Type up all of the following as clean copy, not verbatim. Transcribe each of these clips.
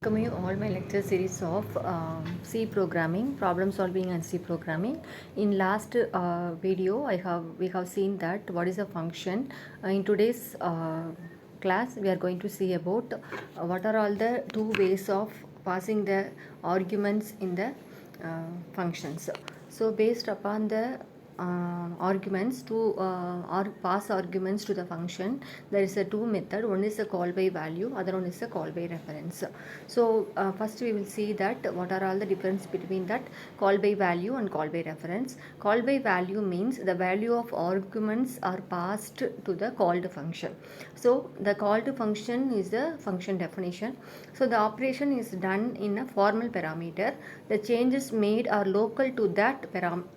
Welcome you all my lecture series of C programming, problem solving and C programming. In last video, we have seen that what is a function. In today's class, we are going to see about what are all the two ways of passing the arguments in the functions. So based upon the arguments to or pass arguments to the function, there is a two method. One is a call by value, other one is a call by reference. So first we will see that what are all the difference between that call by value and call by reference. Call by value means the value of arguments are passed to the called function. So the called function is the function definition. So the operation is done in a formal parameter. The changes made are local to that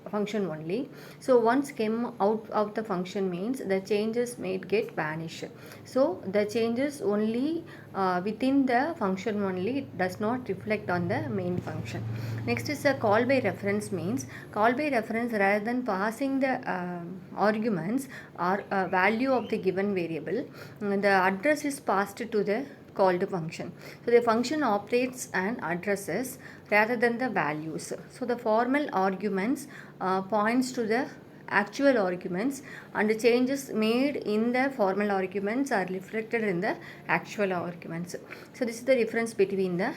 function only. So once came out of the function means the changes made get vanished. So the changes only within the function only, it does not reflect on the main function. Next is a call by reference means call by reference, rather than passing the arguments or value of the given variable, the address is passed to the called function. So the function operates and addresses rather than the values. So the formal arguments points to the actual arguments, and the changes made in the formal arguments are reflected in the actual arguments. So this is the difference between the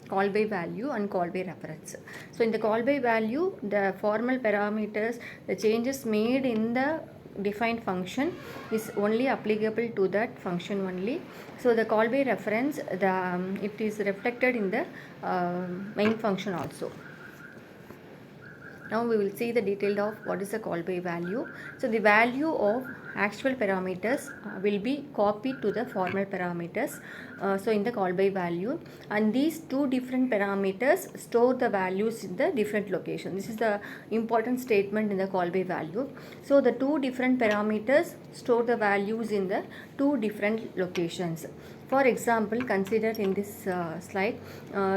call by value and call by reference. So in the call by value, the formal parameters, the changes made in the defined function is only applicable to that function only. So the call by reference, it is reflected in the main function also. Now we will see the detail of what is a call by value. So the value of actual parameters will be copied to the formal parameters. So in the call by value, and these two different parameters store the values in the different location. This is the important statement in the call by value. So the two different parameters store the values in the two different locations. For example, consider in this slide,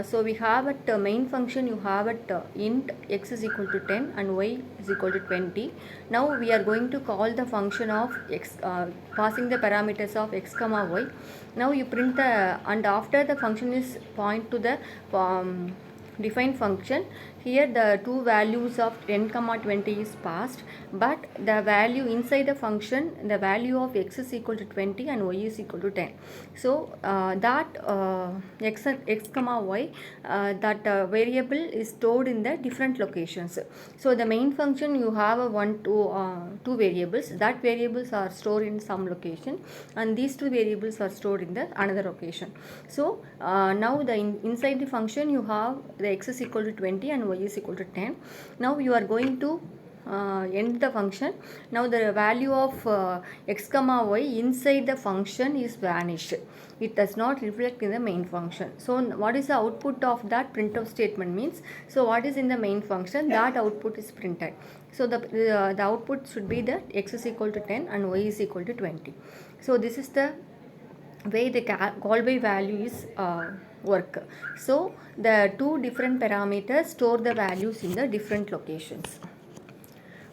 so we have at main function, you have at int x is equal to 10 and y is equal to 20. Now we are going to call the function of x, passing the parameters of x comma y. Now you print the, and after the function is point to the defined function, here the two values of 10 comma 20 is passed, but the value inside the function, the value of x is equal to 20 and y is equal to 10. So that x comma y, that variable is stored in the different locations. So the main function, you have a two variables. That variables are stored in some location, and these two variables are stored in the another location. So now the inside the function, you have the x is equal to 20 and y is equal to 10. Now you are going to end the function. Now the value of x comma y inside the function is vanished. It does not reflect in the main function. So what is the output of that printf statement means, so what is in the main function, that output is printed. So the output should be that x is equal to 10 and y is equal to 20. So this is the way the call by value is work. So the two different parameters store the values in the different locations.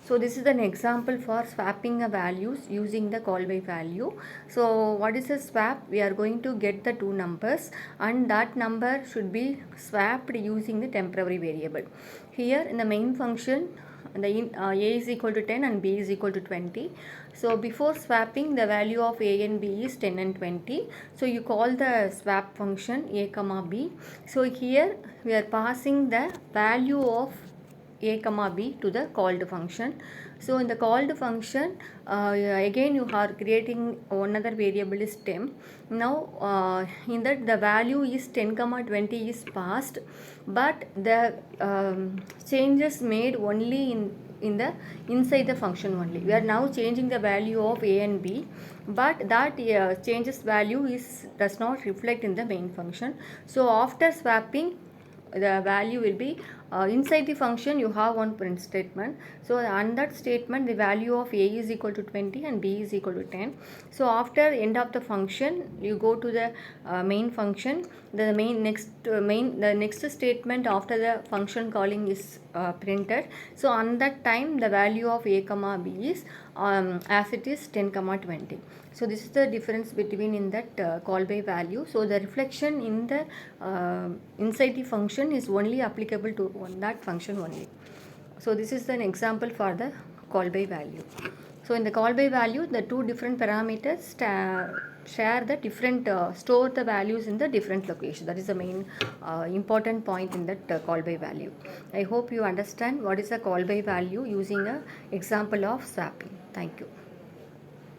So this is an example for swapping a values using the call by value. So what is a swap? We are going to get the two numbers, and that number should be swapped using the temporary variable. Here in the main function, the a is equal to 10 and b is equal to 20. So before swapping, the value of a and b is 10 and 20. So you call the swap function a comma b. So here we are passing the value of a comma b to the called function. So in the called function, again you are creating another variable is temp. Now in that the value is 10 comma 20 is passed, but the changes made only in the inside the function only. We are now changing the value of a and b, but that changes value does not reflect in the main function. So after swapping, the value will be inside the function you have one print statement. So on that statement the value of a is equal to 20 and b is equal to 10. So after end of the function you go to the main function. The next statement after the function calling is printed. So on that time the value of a comma b is as it is 10 comma 20. So this is the difference between in that call by value. So the reflection in the inside the function is only applicable to that function only. So this is an example for the call by value. So in the call by value, the two different parameters share the different store the values in the different location. That is the main important point in that call by value. I hope you understand what is a call by value using a example of swapping. Thank you.